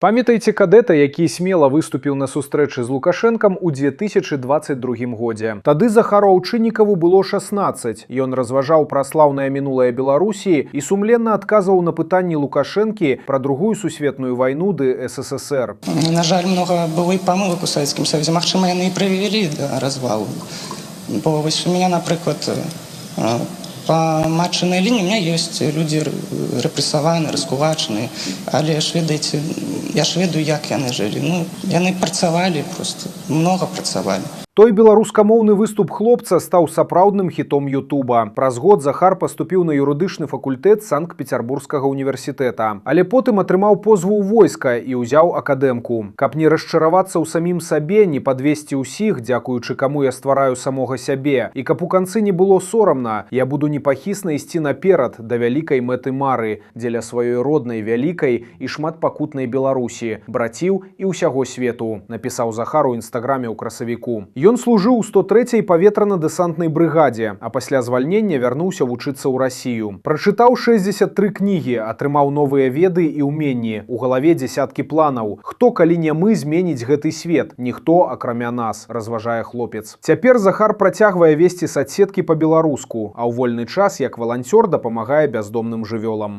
Памятаеце кадэта, які смела выступіў на сустрэчы з Лукашэнкам у 2022 годзе. Тады Захару Аўчыннікаву было 16. Ён разважаў пра слаўнае мінулае Беларусі і сумленна адказваў на пытанні Лукашэнкі пра другую сусветную вайну ды СССР. На жаль, много было і памылак у Савецкім Саюзе. Магчыма, яны і прывялі да развалу. Бо вось у меня, напрыклад, по матчынай лініі у меня ёсць людзі рэпрэсаваны, раскулачаны, але ж ведаеце, я ж ведаю, як яны жылі. Ну, яны працавалі, просто много працавалі. Той беларускамоўны выступ хлопца стаў сапраўдным хітом Ютуба. Праз год Захар паступіў на юрыдычны факультэт Санкт-Пецярбургскага універсітэта. Але потым атрымаў позву ў войска і ўзяў акадэмку. Каб не расчаравацца ў самім сабе, не падвесці ўсіх, дзякуючы каму я ствараю самога сябе, і каб у канцы не было сорамна, я буду непахісна ісці наперад да вялікай мэты мары, дзеля сваёй роднай, вялікай і шматпакутнай Беларусі, браціў і ўсяго свету, напісаў Захар у інстаграме ў красавіку. Ён служыў у 103-й паветрана-дэсантнай брыгадзе, а пасля звальнення вярнуўся вучыцца ў Расію. Прачытаў 63 кнігі, атрымаў новыя веды і ўменні. У галаве дзесяткі планаў. Хто, калі не мы, зменіць гэты свет? Ніхто, акрамя нас, разважае хлопец. Цяпер Захар працягвае весці садсеткі па-беларуску, а ў вольны час, як валанцёр, дапамагае бяздомным жывёлам.